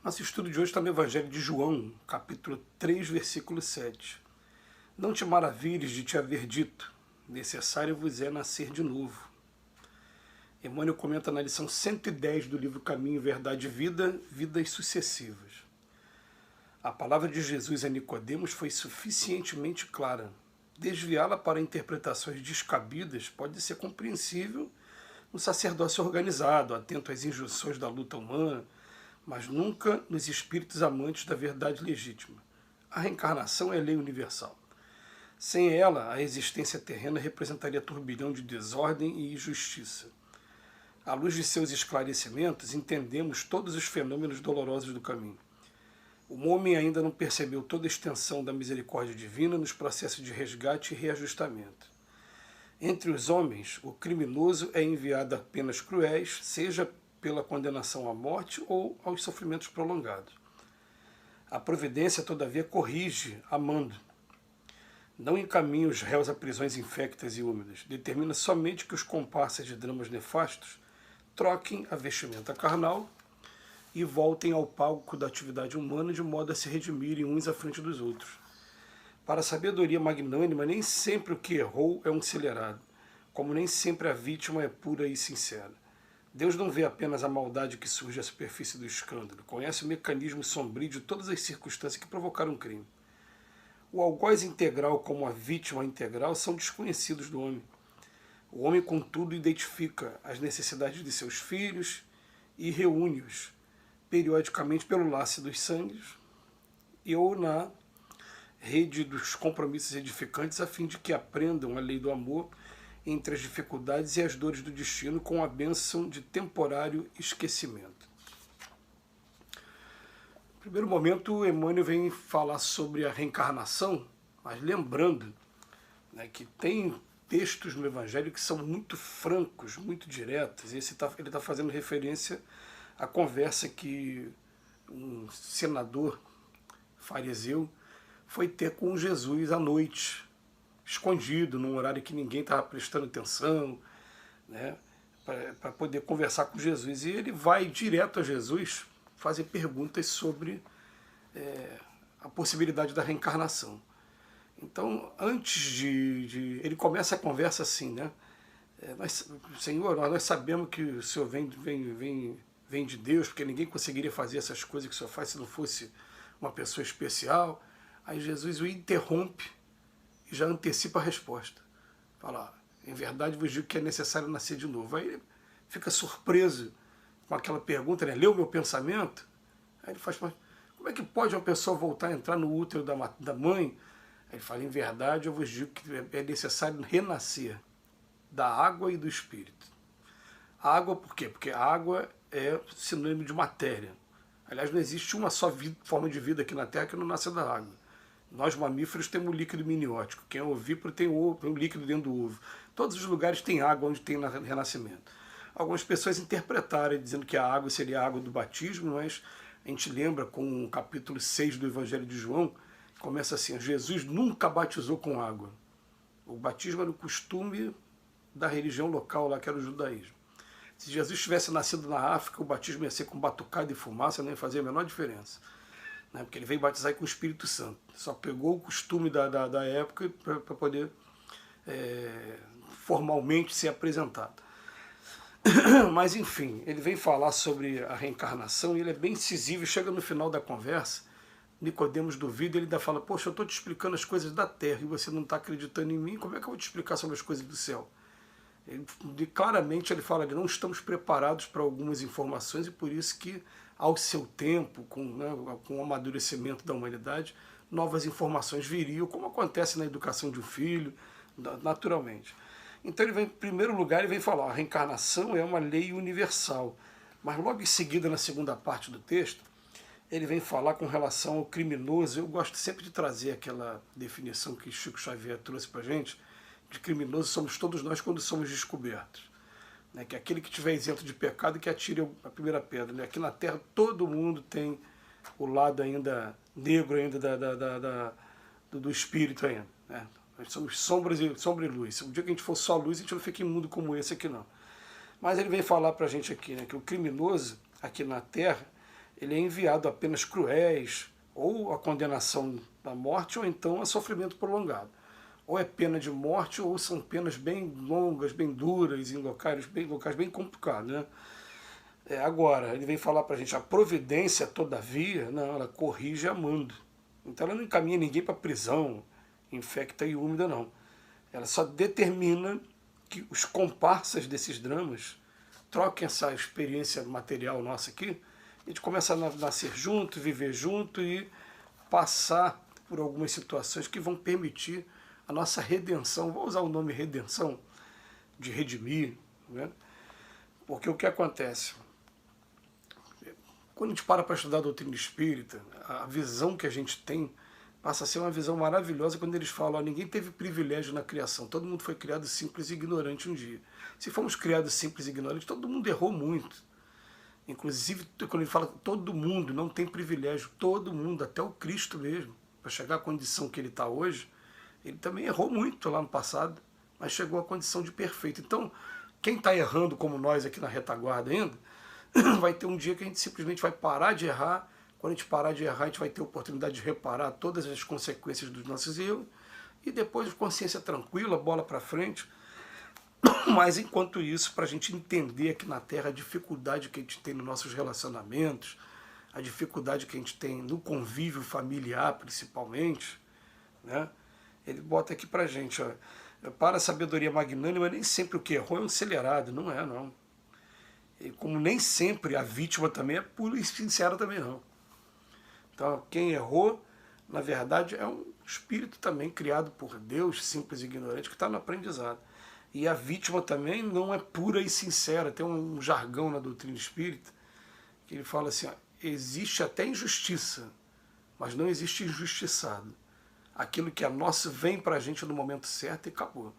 Nosso estudo de hoje está no Evangelho de João, capítulo 3, versículo 7. Não te maravilhes de te haver dito, necessário vos é nascer de novo. Emmanuel comenta na lição 110 do livro Caminho, Verdade e Vida, Vidas Sucessivas. A palavra de Jesus a Nicodemos foi suficientemente clara. Desviá-la para interpretações descabidas pode ser compreensível no sacerdócio organizado, atento às injunções da luta humana, mas nunca nos espíritos amantes da verdade legítima. A reencarnação é lei universal. Sem ela, a existência terrena representaria turbilhão de desordem e injustiça. À luz de seus esclarecimentos, entendemos todos os fenômenos dolorosos do caminho. O homem ainda não percebeu toda a extensão da misericórdia divina nos processos de resgate e reajustamento. Entre os homens, o criminoso é enviado a penas cruéis, seja pela condenação à morte ou aos sofrimentos prolongados. A providência, todavia, corrige, amando. Não encaminha os réus a prisões infectas e úmidas. Determina somente que os comparsas de dramas nefastos troquem a vestimenta carnal e voltem ao palco da atividade humana de modo a se redimirem uns à frente dos outros. Para a sabedoria magnânima, nem sempre o que errou é um acelerado, como nem sempre a vítima é pura e sincera. Deus não vê apenas a maldade que surge à superfície do escândalo, conhece o mecanismo sombrio de todas as circunstâncias que provocaram o crime. O algoz integral como a vítima integral são desconhecidos do homem. O homem, contudo, identifica as necessidades de seus filhos e reúne-os periodicamente pelo laço dos sangues e ou na rede dos compromissos edificantes a fim de que aprendam a lei do amor entre as dificuldades e as dores do destino com a bênção de temporário esquecimento. No primeiro momento, Emmanuel vem falar sobre a reencarnação, mas lembrando, né, que tem textos no Evangelho que são muito francos, muito diretos. Ele está fazendo referência à conversa que um senador fariseu foi ter com Jesus à noite, escondido, num horário que ninguém estava prestando atenção, né, para poder conversar com Jesus. E ele vai direto a Jesus fazer perguntas sobre a possibilidade da reencarnação. Então, antes ele começa a conversa assim, né? Senhor, nós sabemos que o Senhor vem de Deus, porque ninguém conseguiria fazer essas coisas que o Senhor faz se não fosse uma pessoa especial. Aí Jesus o interrompe e já antecipa a resposta. Fala, em verdade vos digo que é necessário nascer de novo. Aí ele fica surpreso com aquela pergunta, né? Leu o meu pensamento? Aí ele faz, mas como é que pode uma pessoa voltar a entrar no útero da mãe? Aí ele fala, em verdade eu vos digo que é necessário renascer da água e do espírito. A água por quê? Porque a água é sinônimo de matéria. Aliás, não existe uma só forma de vida aqui na Terra que não nasce da água. Nós, mamíferos, temos líquido miniótico. Quem é ovíparo tem um líquido dentro do ovo. Todos os lugares têm água onde tem renascimento. Algumas pessoas interpretaram dizendo que a água seria a água do batismo, mas a gente lembra com o capítulo 6 do Evangelho de João, que começa assim, Jesus nunca batizou com água. O batismo era o costume da religião local lá, que era o judaísmo. Se Jesus tivesse nascido na África, o batismo ia ser com batucada e fumaça, não ia fazer a menor diferença. Né? Porque ele veio batizar com o Espírito Santo. Só pegou o costume da época para poder formalmente ser apresentado. Mas, enfim, ele vem falar sobre a reencarnação e ele é bem incisivo e chega no final da conversa, Nicodemos duvida e ele ainda fala, poxa, eu estou te explicando as coisas da terra e você não está acreditando em mim, como é que eu vou te explicar sobre as coisas do céu? Claramente ele fala que não estamos preparados para algumas informações e por isso que, ao seu tempo, com o amadurecimento da humanidade, novas informações viriam, como acontece na educação de um filho, naturalmente. Então ele vem, em primeiro lugar, ele vem falar, a reencarnação é uma lei universal. Mas logo em seguida, na segunda parte do texto, ele vem falar com relação ao criminoso. Eu gosto sempre de trazer aquela definição que Chico Xavier trouxe para a gente, de criminoso somos todos nós quando somos descobertos. Né? Que aquele que estiver isento de pecado que atire a primeira pedra. Né? Aqui na Terra todo mundo tem o lado ainda negro ainda do espírito ainda. Né? Nós somos sombra e luz. Um dia que a gente for só luz, a gente não fica imundo como esse aqui não. Mas ele vem falar para a gente aqui, né, que o criminoso aqui na Terra ele é enviado a penas cruéis, ou a condenação da morte, ou então a sofrimento prolongado. Ou é pena de morte, ou são penas bem longas, bem duras, em locais bem complicados, né? Agora, ele vem falar para a gente, a providência, todavia, não, ela corrige amando. Então ela não encaminha ninguém para prisão, infecta e úmida, não. Ela só determina que os comparsas desses dramas troquem essa experiência material nossa aqui, a gente começa a nascer junto, viver junto e passar por algumas situações que vão permitir a nossa redenção. Vou usar o nome redenção, de redimir, né? Porque o que acontece? Quando a gente para estudar a doutrina espírita, a visão que a gente tem passa a ser uma visão maravilhosa quando eles falam, ó, ninguém teve privilégio na criação, todo mundo foi criado simples e ignorante um dia. Se fomos criados simples e ignorantes, todo mundo errou muito. Inclusive, quando ele fala que todo mundo não tem privilégio, todo mundo, até o Cristo mesmo, para chegar à condição que ele está hoje, ele também errou muito lá no passado, mas chegou à condição de perfeito. Então, quem está errando como nós aqui na retaguarda ainda, vai ter um dia que a gente simplesmente vai parar de errar. Quando a gente parar de errar, a gente vai ter a oportunidade de reparar todas as consequências dos nossos erros, e depois consciência tranquila, bola para frente. Mas enquanto isso, para a gente entender aqui na Terra a dificuldade que a gente tem nos nossos relacionamentos, a dificuldade que a gente tem no convívio familiar principalmente, né? Ele bota aqui para a gente, ó, para a sabedoria magnânima, nem sempre o que errou é um acelerado, não é, não. E como nem sempre a vítima também é pura e sincera também não. Então quem errou, na verdade, é um espírito também criado por Deus, simples e ignorante, que está no aprendizado. E a vítima também não é pura e sincera. Tem um jargão na doutrina espírita que ele fala assim, ó, existe até injustiça, mas não existe injustiçado. Aquilo que é nosso vem para a gente no momento certo e acabou.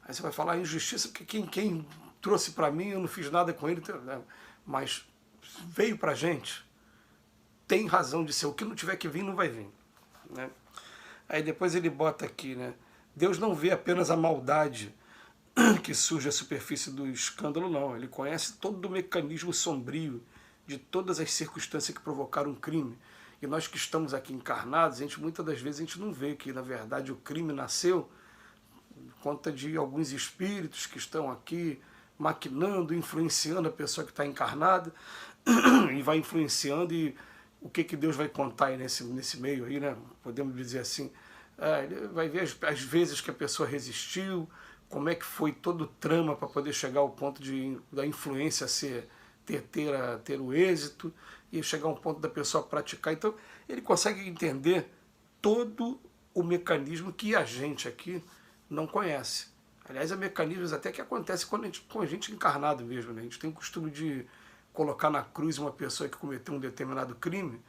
Aí você vai falar injustiça porque quem trouxe para mim, eu não fiz nada com ele, mas veio para a gente, tem razão de ser. O que não tiver que vir, não vai vir, né? Aí depois ele bota aqui, né? Deus não vê apenas a maldade que surge à superfície do escândalo, não. Ele conhece todo o mecanismo sombrio de todas as circunstâncias que provocaram um crime. E nós que estamos aqui encarnados, muitas das vezes a gente não vê que, na verdade, o crime nasceu por conta de alguns espíritos que estão aqui maquinando, influenciando a pessoa que está encarnada, e vai influenciando, e o que Deus vai contar aí nesse meio aí, né? Podemos dizer assim, ele vai ver as vezes que a pessoa resistiu, como é que foi todo o trama para poder chegar ao ponto da influência ter o êxito, e chegar ao ponto da pessoa praticar. Então ele consegue entender todo o mecanismo que a gente aqui não conhece. Aliás, há mecanismos até que acontecem com a gente encarnado mesmo, né? A gente tem o costume de colocar na cruz uma pessoa que cometeu um determinado crime,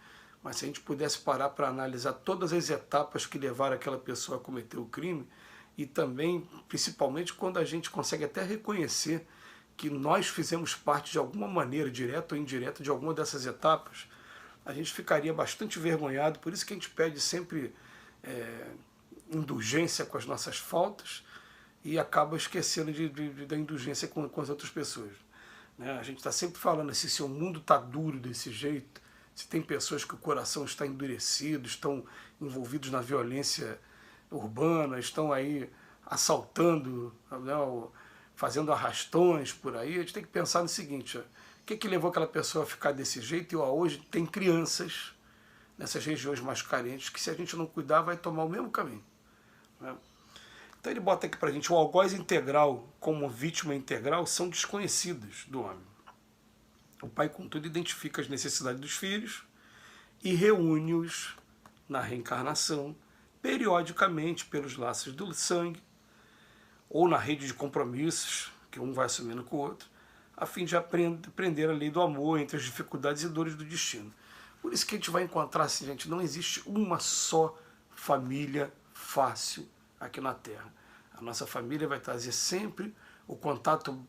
mas se a gente pudesse parar para analisar todas as etapas que levaram aquela pessoa a cometer o crime, e também, principalmente, quando a gente consegue até reconhecer que nós fizemos parte de alguma maneira, direta ou indireta, de alguma dessas etapas, a gente ficaria bastante envergonhado. Por isso que a gente pede sempre indulgência com as nossas faltas e acaba esquecendo da indulgência com as outras pessoas, né? A gente está sempre falando assim, se o mundo está duro desse jeito, se tem pessoas que o coração está endurecido, estão envolvidos na violência urbana, estão aí assaltando, né, fazendo arrastões por aí, a gente tem que pensar no seguinte, ó, o que levou aquela pessoa a ficar desse jeito? E hoje tem crianças nessas regiões mais carentes que, se a gente não cuidar, vai tomar o mesmo caminho, né? Então ele bota aqui para a gente, o algoz integral como vítima integral são desconhecidos do homem. O pai, contudo, identifica as necessidades dos filhos e reúne-os na reencarnação, periodicamente pelos laços do sangue, ou na rede de compromissos, que um vai assumindo com o outro, a fim de aprender a lei do amor entre as dificuldades e dores do destino. Por isso que a gente vai encontrar assim, gente, não existe uma só família fácil aqui na Terra. A nossa família vai trazer sempre o contato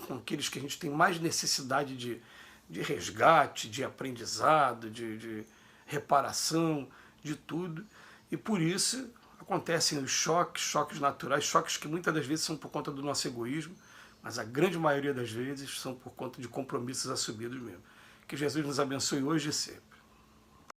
com aqueles que a gente tem mais necessidade de resgate, de aprendizado, de reparação, de tudo. E por isso acontecem os choques naturais, choques que muitas das vezes são por conta do nosso egoísmo, mas a grande maioria das vezes são por conta de compromissos assumidos mesmo. Que Jesus nos abençoe hoje e sempre.